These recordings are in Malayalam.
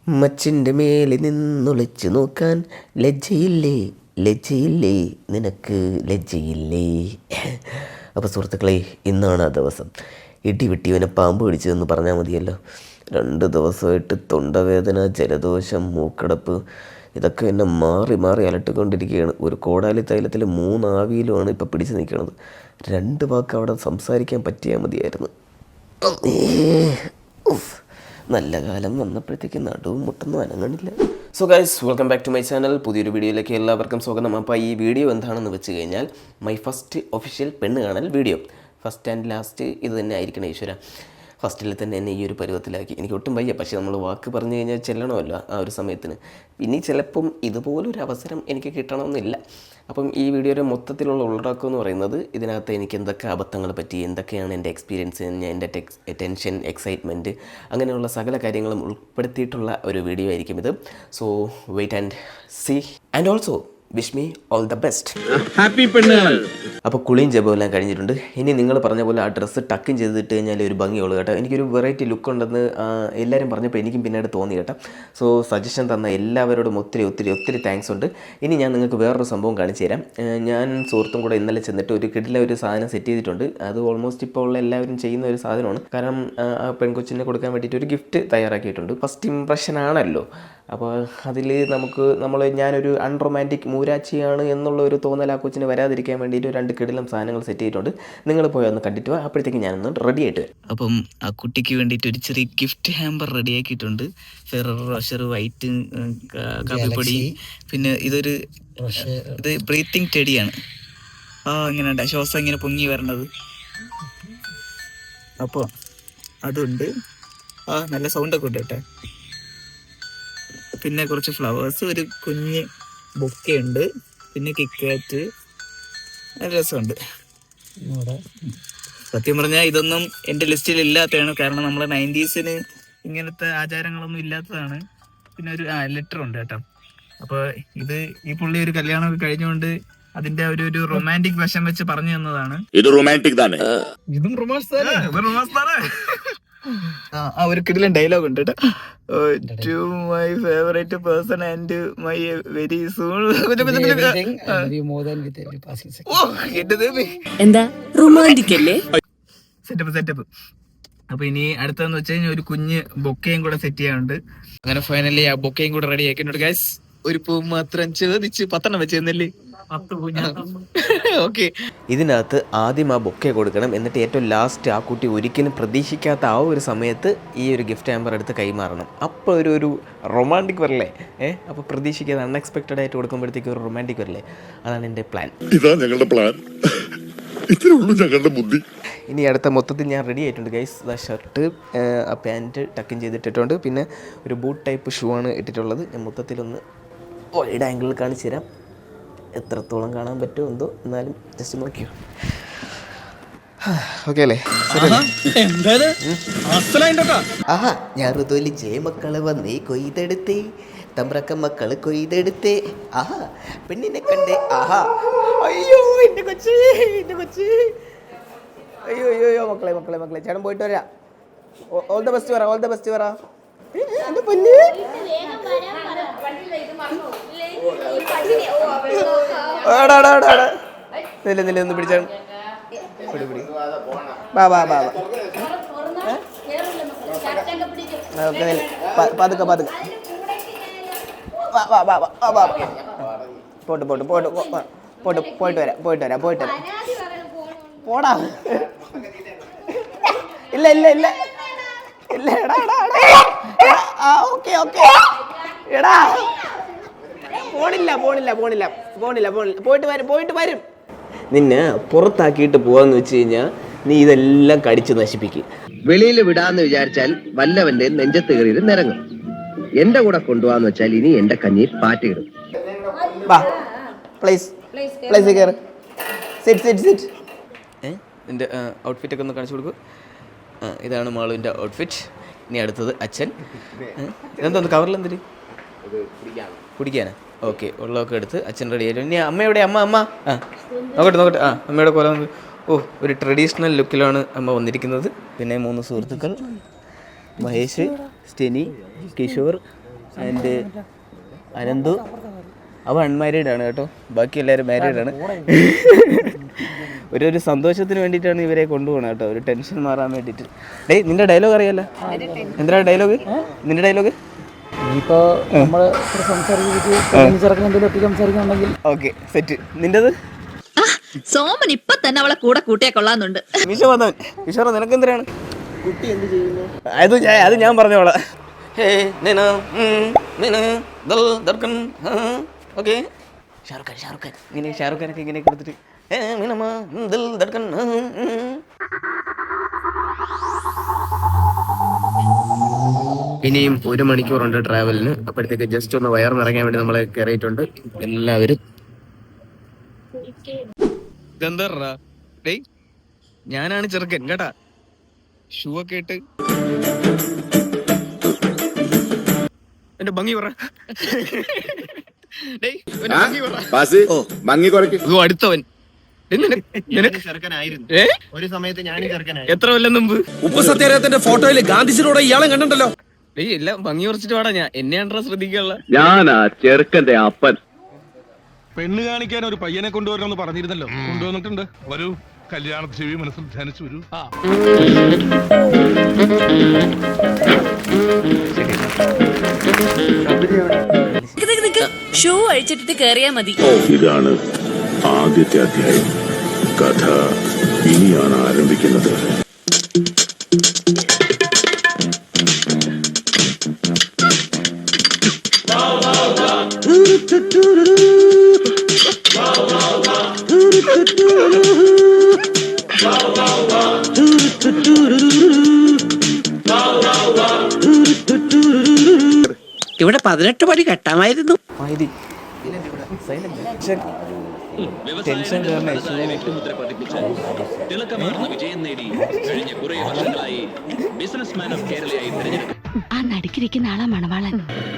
മച്ചിൻ്റെ മേലെ നിന്നൊളിച്ചു നോക്കാൻ ലജ്ജയില്ലേ ലജ്ജയില്ലേ നിനക്ക് ലജ്ജയില്ലേ. അപ്പോൾ സുഹൃത്തുക്കളെ, ഇന്നാണ് ആ ദിവസം. ഇടി വെട്ടിയവനെ പാമ്പ് പിടിച്ചതെന്ന് പറഞ്ഞാൽ മതിയല്ലോ. 2 ദിവസമായിട്ട് തൊണ്ടവേദന, ജലദോഷം, മൂക്കടപ്പ് ഇതൊക്കെ എന്നെ മാറി മാറി അലട്ടിക്കൊണ്ടിരിക്കുകയാണ്. ഒരു കോടാലി തൈലത്തിൽ 3 ആവിയിലുമാണ് ഇപ്പോൾ പിടിച്ച് നിൽക്കുന്നത്. 2 വാക്ക് അവിടെ സംസാരിക്കാൻ പറ്റിയാൽ മതിയായിരുന്നു. നല്ല കാലം വന്നപ്പോഴത്തേക്ക് നടുവും മുട്ടൊന്നും അനങ്ങണില്ല. So guys, welcome back to my channel. പുതിയൊരു വീഡിയോയിലേക്ക് എല്ലാവർക്കും സ്വാഗതം. അപ്പോൾ ഈ വീഡിയോ എന്താണെന്ന് വെച്ച് കഴിഞ്ഞാൽ മൈ ഫസ്റ്റ് ഒഫീഷ്യൽ പെണ്ണ് കാണൽ വീഡിയോ. ഫസ്റ്റ് ആൻഡ് ലാസ്റ്റ് ഇത് തന്നെ ആയിരിക്കണം ഈശ്വര. ഫസ്റ്റിൽ തന്നെ എന്നെ ഈ ഒരു പരുവത്തിലാക്കി. എനിക്ക് ഒട്ടും വയ്യ, പക്ഷേ നമ്മൾ വാക്ക് പറഞ്ഞു കഴിഞ്ഞാൽ ചെല്ലണമല്ലോ ആ ഒരു സമയത്തിന്. ഇനി ചിലപ്പം ഇതുപോലൊരു അവസരം എനിക്ക് കിട്ടണമെന്നില്ല. അപ്പം ഈ വീഡിയോയുടെ മൊത്തത്തിലുള്ള ഉള്ളടക്കം എന്ന് പറയുന്നത്, ഇതിനകത്ത് എനിക്ക് എന്തൊക്കെ അബദ്ധങ്ങൾ പറ്റി, എന്തൊക്കെയാണ് എൻ്റെ എക്സ്പീരിയൻസ്, എൻ്റെ ടെൻഷൻ, എക്സൈറ്റ്മെൻറ്റ്, അങ്ങനെയുള്ള സകല കാര്യങ്ങളും ഉൾപ്പെടുത്തിയിട്ടുള്ള ഒരു വീഡിയോ ആയിരിക്കും ഇത്. So wait and see and also wish me all the best. Happy പെണ്ണുകൾ. അപ്പോൾ കുളിയും ജപവും എല്ലാം കഴിഞ്ഞിട്ടുണ്ട്. ഇനി നിങ്ങൾ പറഞ്ഞ പോലെ ആ ഡ്രസ്സ് ടക്കും ചെയ്തിട്ട് കഴിഞ്ഞാൽ ഒരു ഭംഗിയുള്ളൂ കേട്ടോ. എനിക്കൊരു വെറൈറ്റി ലുക്ക് ഉണ്ടെന്ന് എല്ലാവരും പറഞ്ഞപ്പോൾ എനിക്കും പിന്നീട് തോന്നി കേട്ടോ. സോ സജഷൻ തന്ന എല്ലാവരോടും ഒത്തിരി ഒത്തിരി ഒത്തിരി താങ്ക്സ് ഉണ്ട്. ഇനി ഞാൻ നിങ്ങൾക്ക് വേറൊരു സംഭവം കാണിച്ചു തരാം. ഞാൻ സുഹൃത്തും കൂടെ ഇന്നലെ ചെന്നിട്ട് ഒരു കിടില ഒരു സാധനം സെറ്റ് ചെയ്തിട്ടുണ്ട്. അത് ഓൾമോസ്റ്റ് ഇപ്പോൾ ഉള്ള എല്ലാവരും ചെയ്യുന്ന ഒരു സാധനമാണ്. കാരണം ആ പെൺകൊച്ചിനെ കൊടുക്കാൻ വേണ്ടിയിട്ട് ഒരു ഗിഫ്റ്റ് തയ്യാറാക്കിയിട്ടുണ്ട്. ഫസ്റ്റ് ഇംപ്രഷൻ ആണല്ലോ. അപ്പോൾ അതിൽ ഞാനൊരു അൺറൊമാൻറ്റിക് മൂരാച്ചിയാണ് എന്നുള്ള ഒരു തോന്നൽ ആ കൊച്ചിന് വരാതിരിക്കാൻ വേണ്ടിയിട്ട് 2 കിടിലം സാധനങ്ങൾ സെറ്റ് ചെയ്തിട്ടുണ്ട്. നിങ്ങൾ പോയി ഒന്ന് കണ്ടിട്ട് വാ. അപ്പോഴത്തേക്ക് ഞാനൊന്ന് റെഡി ആയിട്ട് വരാം. അപ്പം ആ കുട്ടിക്ക് വേണ്ടിയിട്ട് ഒരു ചെറിയ ഗിഫ്റ്റ് ഹാമ്പർ റെഡിയാക്കിയിട്ടുണ്ട്. ഫെറർ റോഷർ, വൈറ്റ് കാപ്പിപ്പൊടി, പിന്നെ ഇത് ബ്രീത്തിങ് ടെഡിയാണ്. ഇങ്ങനെ ശ്വാസം ഇങ്ങനെ പൊങ്ങി വരണത്. അപ്പോൾ അതുണ്ട്. നല്ല സൗണ്ടൊക്കെ ഉണ്ട് കേട്ടോ. പിന്നെ കുറച്ച് ഫ്ലവേഴ്സ്, ഒരു കുഞ്ഞ് ബൊക്കെ ഉണ്ട്, പിന്നെ കിക്കാറ്റ്, നല്ല രസമുണ്ട്. സത്യം പറഞ്ഞാൽ ഇതൊന്നും എൻ്റെ ലിസ്റ്റിൽ ഇല്ലാത്തതാണ്. കാരണം നമ്മളെ 90s ഇങ്ങനത്തെ ആചാരങ്ങളൊന്നും ഇല്ലാത്തതാണ്. പിന്നെ ഒരു ലെറ്റർ ഉണ്ട് കേട്ടോ. അപ്പോൾ ഈ പുള്ളി ഒരു കല്യാണമൊക്കെ കഴിഞ്ഞുകൊണ്ട് അതിന്റെ ഒരു റൊമാൻറ്റിക് വശം വെച്ച് പറഞ്ഞു തന്നതാണ്. ഇത് റൊമാൻറ്റിക് തന്നെ. ഇതും റൊമാൻസ് തന്നെ. ഒരു കിടിലൻ ഡയലോഗ് ഉണ്ട് കേട്ടോ. To my favourite person and my very soon. എന്താ റൊമാൻറ്റിക് അല്ലേ? സെറ്റപ്പ്. അപ്പൊ ഇനി അടുത്തതെന്ന് വെച്ച് കഴിഞ്ഞാൽ ഒരു കുഞ്ഞ് ബൊക്കയും കൂടെ സെറ്റ് ചെയ്യാനുണ്ട്. അങ്ങനെ ഫൈനലി ആ ബൊക്കയും കൂടെ റെഡി ആക്കിയിട്ടുണ്ട് ഗൈസ്. ഒരു പൂ മാത്രം ചോദിച്ച് 10 വെച്ച് തന്നല്ലേ. ഓക്കെ, ഇതിനകത്ത് ആദ്യം ആ ബൊക്കെ കൊടുക്കണം. എന്നിട്ട് ഏറ്റവും ലാസ്റ്റ് ആ കുട്ടി ഒരിക്കലും പ്രതീക്ഷിക്കാത്ത ആ ഒരു സമയത്ത് ഈ ഒരു ഗിഫ്റ്റ് ഹാമ്പർ എടുത്ത് കൈമാറണം. അപ്പോൾ ഒരു റൊമാൻറ്റിക് വരില്ലേ? അപ്പോൾ പ്രതീക്ഷിക്കാതെ അൺഎക്സ്പെക്റ്റഡ് ആയിട്ട് കൊടുക്കുമ്പോഴത്തേക്ക് ഒരു റൊമാൻറ്റിക് വരില്ലേ? അതാണ് എൻ്റെ പ്ലാൻ. ഇതാ ഞങ്ങളുടെ പ്ലാൻ. ഇത്രേ ഉള്ളൂ ഞങ്ങളുടെ ബുദ്ധി. ഇനി അടുത്ത മൊത്തത്തിൽ ഞാൻ റെഡി ആയിട്ടുണ്ട് ഗൈസ്. ആ ഷർട്ട്, ആ പാൻറ്റ് ടക്കിൻ ചെയ്തിട്ടിട്ടുണ്ട്. പിന്നെ ഒരു ബൂട്ട് ടൈപ്പ് ഷൂ ആണ് ഇട്ടിട്ടുള്ളത്. ഞാൻ മൊത്തത്തിലൊന്ന് വൈഡ് ആംഗിളിൽ കാണിച്ചു തരാം. എത്രത്തോളം കാണാൻ പറ്റുമോ എന്തോ, എന്നാലും ജസ്റ്റ് നോക്കിയോ. ഓക്കെ അല്ലേ? ആഹാ, ഞാൻ ഋതുലിച്ചേ മക്കള് വന്നേ കൊയ്തെടുത്തേ, തമ്പ്രക്ക മക്കള് കൊയ്തെടുത്തേ. ആഹാ, പെണ്ണിനെ കണ്ടേ. ആഹാ, അയ്യോ എൻ്റെ കൊച്ച്. അയ്യോ മക്കളെ ചേട്ടൻ പോയിട്ട് വരാം. ഓൾ ദ ബെസ്റ്റ് പറ. എൻ്റെ പൊന്ന് ഒന്ന് പിടിച്ചാണ്. പതുക്കെ പോയിട്ട് വരാം. പോടാ. ഇല്ല ഓക്കെ എടാ, പോണില്ല. പോയിട്ട് വരും. നിന്നെ പുറത്താക്കിയിട്ട് പോവാന്ന് വെച്ച് കഴിഞ്ഞാൽ നീ ഇതെല്ലാം കടിച്ച് നശിപ്പിക്കും. വെളിയിൽ വിടാന്ന് വിചാരിച്ചാൽ വല്ലവന്റെ നെഞ്ചത്ത് കയറിയത് നിരങ്ങും. എന്റെ കൂടെ കൊണ്ടുപോവാന്ന് വെച്ചാൽ ഇനി എന്റെ കഞ്ഞി പാറ്റിയിടും. നിന്റെ ഔട്ട്ഫിറ്റൊക്കെ ഒന്ന് കാണിച്ചു കൊടുക്കും. ഇതാണ് മാളുവിൻ്റെ ഔട്ട്ഫിറ്റ്. ഇനി അടുത്തത് അച്ഛൻ. ഇതെന്തോന്ന് കവറിൽ എന്തിന് കുടിക്കാനാ? ഓക്കെ, വെള്ളമൊക്കെ എടുത്ത് അച്ഛൻ റെഡി ആയിട്ട്. ഇനി അമ്മയുടെ അമ്മ നോക്കട്ടെ. അമ്മയുടെ പോലെ ഒരു ട്രഡീഷണൽ ലുക്കിലാണ് അമ്മ വന്നിരിക്കുന്നത്. പിന്നെ 3 സുഹൃത്തുക്കൾ, മഹേഷ്, സ്റ്റെനി, കിഷോർ, ആൻഡ് അനന്തു. അവ അൺമാരീഡ് ആണ് കേട്ടോ, ബാക്കി എല്ലാവരും മാരീഡ് ആണ്. ഒരു സന്തോഷത്തിന് വേണ്ടിയിട്ടാണ് ഇവരെ കൊണ്ടുപോകണം കേട്ടോ, ഒരു ടെൻഷൻ മാറാൻ വേണ്ടിയിട്ട്. ഡേയ് നിന്റെ ഡയലോഗ് അറിയാലോ, എന്തിനാ ഡയലോഗ്, നിന്റെ ഡയലോഗ്? Okay set. നിന്റേത്? സോമൻ ഇപ്പൊ തന്നെ അവളെ കൂടെ കൂട്ടിയാ കൊള്ളാന്നുണ്ട്. വിഷ വന്നവൻ. വിഷോറ നിനക്ക് എന്തിനാണ്? കുട്ടി എന്ത് ചെയ്യുന്നു? അത് ഞാൻ പറഞ്ഞോളാം. ഓക്കെ ഷാറുഖ് ഖാൻ ഇങ്ങനെ ഷാറുഖ് ഖാനൊക്കെ ഇങ്ങനെ കൊടുത്തിട്ട് ഇനിയും 1 മണിക്കൂറുണ്ട് ട്രാവലിന്. അപ്പോഴത്തേക്ക് ജസ്റ്റ് ഒന്ന് വയർ നിറങ്ങാൻ വേണ്ടി നമ്മളെ കയറിയിട്ടുണ്ട് എല്ലാവരും. ഇതെന്താ ഡേയ്, ഞാനാണ് ചെറുക്കൻ കേട്ടാ, ഷൂ ഒക്കെ ഇട്ട്. എന്റെ ഭംഗി പറ. അടുത്തവൻ ഒരു സമയത്ത് ഞാനും ചെറുക്കനായി. എത്ര കൊല്ലം മുമ്പ് ഉപ്പ് സത്യാഗ്രഹത്തിന്റെ ഫോട്ടോയിൽ ഗാന്ധിജിയോടെ ഇയാളെ കണ്ടിട്ടല്ലോ. എല്ലാം ഭംഗി കുറച്ചിട്ട് വേടാ, ഞാൻ എന്നെയാണ്ടാ ശ്രദ്ധിക്കാനുള്ള. ഞാനാ ചെറുക്കന്റെ അപ്പൻ. പെണ്ണ് കാണിക്കാൻ ഒരു പയ്യനെ കൊണ്ടുവരണമെന്ന് പറഞ്ഞിരുന്നല്ലോ, കൊണ്ടുവന്നിട്ടുണ്ട്. ഒരു കല്യാണ ചെവി മനസ്സിൽ ധ്യാനിച്ചു വരൂ. ഷൂ അഴിച്ചിട്ടിട്ട് കേറിയാ മതി. ഇതാണ് ആദ്യത്തെ അധ്യായം. കഥ ഇനിയാണ് ആരംഭിക്കുന്നത്. ഇവിടെ 18 പടി കെട്ടാമായിരുന്നു. ടെൻഷൻ ആ നടുക്കിരിക്കുന്ന ആളാ മണവാളൻ.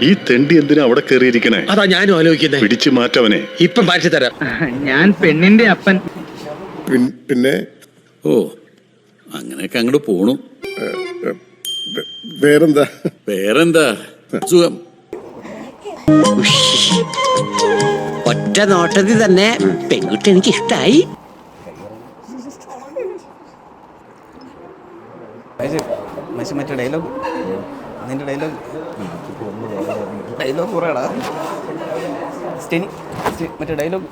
ഈ തെണ്ടി എന്തിനാ അവിടെ കയറിയിരിക്കണേ? അതാ ഞാനും ആലോചിക്കുന്നത്. പിടിച്ചു മാറ്റവനെ. ഇപ്പം മാറ്റി തരാം. ഞാൻ പെണ്ണിന്റെ അപ്പൻ. പിന്നെ ഓ അങ്ങനെയൊക്കെ അങ്ങോട്ട് പോണു. വേറെന്താ സുഖം. ഒറ്റ നോട്ടത്തിൽ തന്നെ പെൺകുട്ടി എനിക്ക് ഇഷ്ടായി. മറ്റേ ഡയലോഗ്, നിന്റെ ഡയലോഗ് പറയടാ സ്റ്റെനി. മറ്റേ ഡയലോഗ്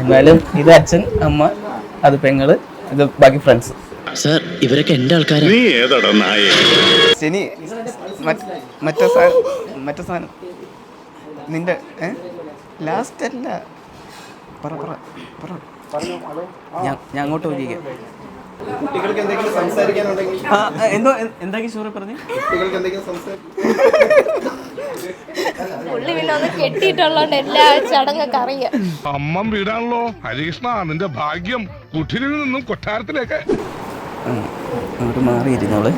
എന്നാലും ഇത് അച്ഛൻ, അമ്മ, അത് പെങ്ങള്, ഇത് ബാക്കി ഫ്രണ്ട്സ്. സർ ഇവരൊക്കെ എന്റെ ആൾക്കാരാ. നീ ഏതാടാ നായേ? ശനി മറ്റേ സാധനം നിന്റെ ലാസ്റ്റ് അല്ല. ഞാൻ അങ്ങോട്ട് പോയിരിക്കാം. കുട്ടികൾക്ക് എന്തെങ്കിലും സംസാരിക്കാനുണ്ടെങ്കിൽ എന്താക്കി ഷൂറെ പറഞ്ഞു. കുട്ടികൾക്ക് എന്തെങ്കിലും പുള്ളി പിന്നെ ഒന്ന് കെട്ടിയിട്ടുള്ളോണ്ട് എല്ലാ ചടങ്ങൊക്കെ അറിയാം. അമ്മം വീടാണല്ലോ ഹരികൃഷ്ണ, നിന്റെ ഭാഗ്യം. കുട്ടിയിൽ നിന്നും കൊട്ടാരത്തിലേക്ക്. അങ്ങോട്ട് മാറിയിരുന്നോള്.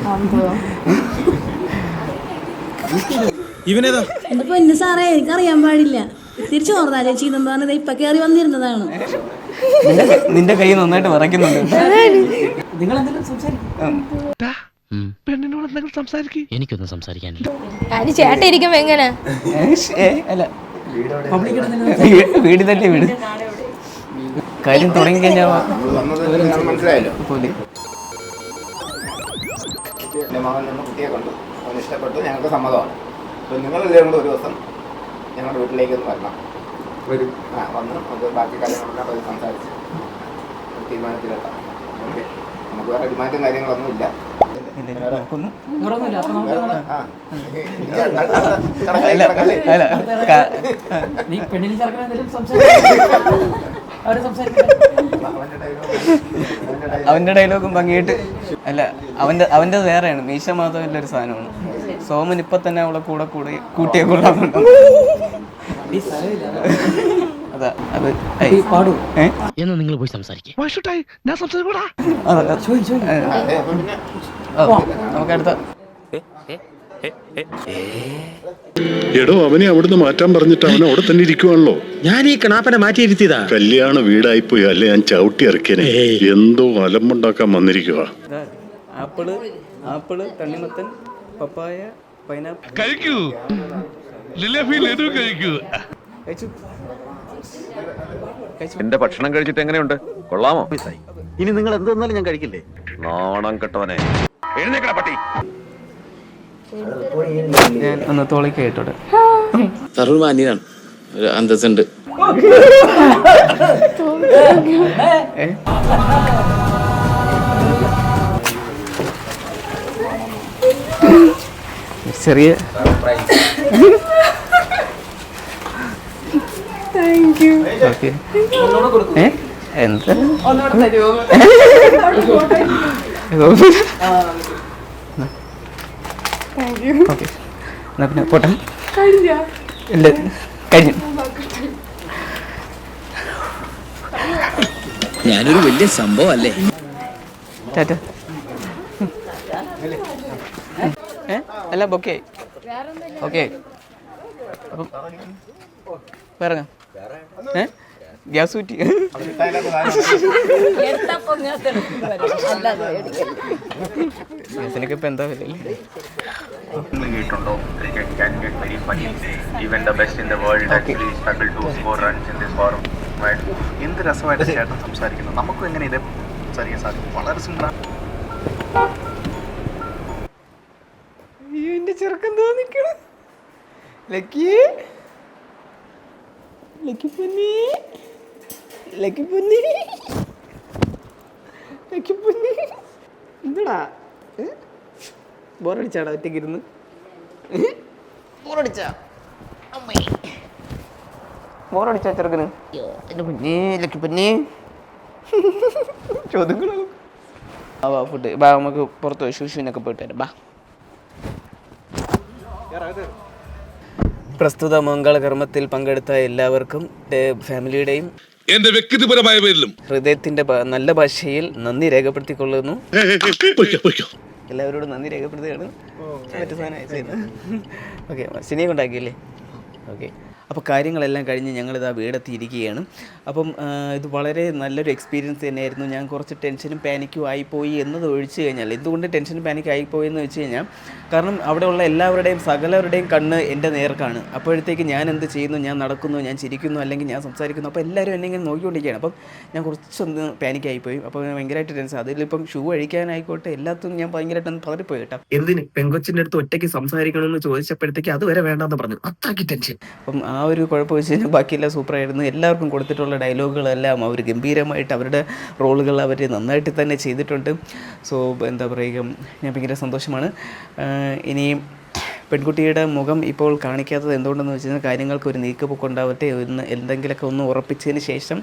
ഇവനേതാ? എന്റെ പൊന്നു സാറേ, എനിക്കറിയാൻ പാടില്ല. തിരിച്ചു ഓർന്നാലേ ചീന്നെന്ന് പറഞ്ഞത് ഇപ്പൊ കയറി വന്നിരുന്നതാണ്. നിന്റെ കൈ നന്നായിട്ട് വിറയ്ക്കുന്നുണ്ട്. പെണ്ണിനോട് എന്തെങ്കിലും സംസാരിക്കും. എനിക്കൊന്നും സംസാരിക്കാനില്ല. അതിന് ചേട്ടൻ ഇരിക്കുമ്പോ എങ്ങനെ? അല്ല വീട് തന്നെ വീട്. കാര്യം തുടങ്ങി കഴിഞ്ഞാൽ മനസ്സിലായല്ലോ. എന്റെ മകൻ നിന്ന് കുട്ടിയെ കണ്ടു, അവന് ഇഷ്ടപ്പെട്ടു, ഞങ്ങൾക്ക് സമ്മതമാണ്. അപ്പോൾ നിങ്ങളെല്ലാവരും കൂടെ ഒരു ദിവസം ഞങ്ങളുടെ വീട്ടിലേക്ക് ഒന്ന് വരണം. വന്ന് നമുക്ക് ബാക്കി കാര്യങ്ങളെല്ലാം അത് സംസാരിച്ച് തീരുമാനത്തിലെത്താം. ഓക്കെ, നമുക്ക് വേറെ ഡിമാൻഡും കാര്യങ്ങളൊന്നും ഇല്ല. അവന്റെ ഡയലോഗും ഭംഗിയായിട്ട്. അല്ല അവന്റെ വേറെയാണ്. മീശ മാധവന്റെ ഒരു സാധനമാണ്. സോമൻ ഇപ്പൊ തന്നെ അവളെ കൂട്ടിയെ കൊള്ളാറുണ്ട്. അതാ അത് പാടൂ. എന്നാ നിങ്ങൾ പോയി സംസാരിക്കും. നമുക്ക് അടുത്ത എടോ അവനെ അവിടുന്ന് മാറ്റാൻ പറഞ്ഞിട്ട് അവൻ അവിടെ തന്നെ ഇരിക്കുവാണല്ലോ. ഞാൻ ഈ കണാപ്പനെ മാറ്റിയിരുത്തിയതാ. കല്യാണ വീടായിപ്പോയി, അല്ലെ ഞാൻ ചവിട്ടി ഇറക്കിയനെ. എന്തോ അലമ്പുണ്ടാക്കാൻ വന്നിരിക്കുക. ആപ്പിള് തണ്ണിമത്തൻ പപ്പായ പൈനാപ്പിൾ കഴിക്കൂ, ജിലേബി ലഡു കഴിക്കൂ. കഴിച്ചു. എന്റെ ഭക്ഷണം കഴിച്ചിട്ട് എങ്ങനെയുണ്ട്? കൊള്ളാമോ? ഇനി നിങ്ങൾ എന്ത് തന്നാലും ഞാൻ കഴിക്കില്ലേ? നാണം കെട്ടവനെ, എഴുന്നേക്കട പട്ടി. ഞാൻ ഒന്ന് തോളിക്ക് കേട്ടോടെ. സർവമാന്യനാണ്, ഒരു അന്തസ്സുണ്ട്. ചെറിയ ഓക്കെ. എന്താ ഓക്കെ, എന്നാ പിന്നെ പോട്ടെ. ഇല്ല, കഴിഞ്ഞു. ഞാനൊരു വലിയ സംഭവം അല്ലേ? ടാറ്റ. അല്ല ഓക്കെ ഓക്കെ. അപ്പം വേറെ ഗ്യാസ് കുറ്റി ഗ്യാസിനൊക്കെ ഇപ്പം എന്താ വില? എന്ത് രസമായിട്ട് ചേട്ടൻ സംസാരിക്കുന്നു. നമുക്കും എങ്ങനെ ഇതേ സംസാരിക്കാൻ സാധിക്കും? വളരെ സിമ്പിളാണ്. അയ്യോ, എന്റെ ചെറുക്കൻ തോന്നിക്കണം. ലക്കി ലക്കി പൊന്നി, ലക്കി പൊന്നി, ലക്കി പൊന്നി. എന്താടാ ബോറടിച്ചാടാ ഒറ്റയ്ക്ക് ഇരുന്ന്? ബോറടിച്ചാ ബോറടിച്ചാ ചെറുക്കന്? എന്റെ പൊന്നി ലക്കി പൊന്നി. ചോദ്യങ്ങളോ? ബാ ഫുഡ് ബാ, നമുക്ക് പുറത്ത് പോയി ശുശുവിനൊക്കെ പോയിട്ട് വരാം. ബാ. പ്രസ്തുത മംഗളകർമ്മത്തിൽ പങ്കെടുത്ത എല്ലാവർക്കും ഫാമിലിയുടെയും എന്റെ വ്യക്തിപരമായ പേരിലും ഹൃദയത്തിന്റെ നല്ല ഭാഷയിൽ നന്ദി രേഖപ്പെടുത്തിക്കൊള്ളുന്നു. എല്ലാവരോടും നന്ദി രേഖപ്പെടുത്തുകയാണ്. മറ്റു സാധനം ഓക്കെ, സിനിമ ഉണ്ടാക്കിയല്ലേ? ഓക്കെ. അപ്പോൾ കാര്യങ്ങളെല്ലാം കഴിഞ്ഞ് ഞങ്ങളിതാ വീടെത്തിയിരിക്കുകയാണ്. അപ്പം ഇത് വളരെ നല്ലൊരു എക്സ്പീരിയൻസ് തന്നെയായിരുന്നു. ഞാൻ കുറച്ച് ടെൻഷനും പാനിക്കും ആയിപ്പോയി എന്നത് ഒഴിച്ചു കഴിഞ്ഞാൽ, എന്തുകൊണ്ട് ടെൻഷനും പാനിക്കും ആയിപ്പോയി എന്ന് വെച്ച് കഴിഞ്ഞാൽ, കാരണം അവിടെയുള്ള എല്ലാവരുടെയും സകലവരുടെയും കണ്ണ് എൻ്റെ നേർക്കാണ്. അപ്പോഴത്തേക്ക് ഞാൻ എന്ത് ചെയ്യുന്നു, ഞാൻ നടക്കുന്നു, ഞാൻ ചിരിക്കുന്നു, അല്ലെങ്കിൽ ഞാൻ സംസാരിക്കുന്നു, അപ്പോൾ എല്ലാവരും എന്നെ ഇങ്ങനെ നോക്കിക്കൊണ്ടിരിക്കുകയാണ്. അപ്പം ഞാൻ കുറച്ചൊന്ന് പാനിക്കായിപ്പോയി. അപ്പോൾ ഞാൻ ഭയങ്കരമായിട്ട് ടെൻഷൻ. അതിലിപ്പം ഷൂ അഴിക്കാനായിക്കോട്ടെ എല്ലാത്തും ഞാൻ ഭയങ്കരമായിട്ടൊന്ന് പതറിപ്പോയി കേട്ടോ. എന്തിന് പെങ്കൊച്ചിൻ്റെ അടുത്ത് ഒറ്റയ്ക്ക് സംസാരിക്കണമെന്ന് ചോദിച്ചപ്പോഴത്തേക്ക് അതുവരെ വേണ്ടാന്ന് പറഞ്ഞു. അത്രയ്ക്ക് ടെൻഷൻ. അപ്പം ആ ഒരു കുഴപ്പം വെച്ച് കഴിഞ്ഞാൽ ബാക്കിയെല്ലാം സൂപ്പറായിരുന്നു. എല്ലാവർക്കും കൊടുത്തിട്ടുള്ള ഡയലോഗുകളെല്ലാം അവർ ഗംഭീരമായിട്ട് അവരുടെ റോളുകൾ അവർ നന്നായിട്ട് തന്നെ ചെയ്തിട്ടുണ്ട്. സോ എന്താ പറയുക, ഞാൻ ഭയങ്കര സന്തോഷമാണ്. ഇനിയും പെൺകുട്ടിയുടെ മുഖം ഇപ്പോൾ കാണിക്കാത്തത് എന്തുകൊണ്ടെന്ന് വെച്ച് കഴിഞ്ഞാൽ കാര്യങ്ങൾക്ക് ഒരു നീക്കുപോക്ക് ഉണ്ടാവട്ടെ, എന്തെങ്കിലുമൊക്കെ ഒന്ന് ഉറപ്പിച്ചതിന് ശേഷം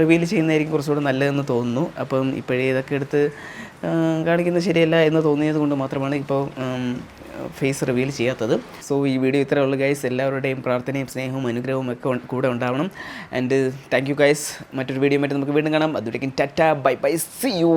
റിവീൽ ചെയ്യുന്നതായിരിക്കും കുറച്ചുകൂടെ നല്ലതെന്ന് തോന്നുന്നു. അപ്പം ഇപ്പോഴേ ഇതൊക്കെ എടുത്ത് കാണിക്കുന്നത് ശരിയല്ല എന്ന് തോന്നിയത് കൊണ്ട് മാത്രമാണ് ഇപ്പോൾ ഫേസ് റിവീൽ ചെയ്യാത്തത്. സോ ഈ വീഡിയോ ഇത്രയേ ഉള്ളൂ ഗൈസ്. എല്ലാവരുടെയും പ്രാർത്ഥനയും സ്നേഹവും അനുഗ്രഹവും ഒക്കെ കൂടെ ഉണ്ടാവണം. And thank you guys. മറ്റൊരു വീഡിയോ ആയിട്ട് നമുക്ക് വീണ്ടും കാണാം. അതുവരേക്കും tata, bye bye, see U.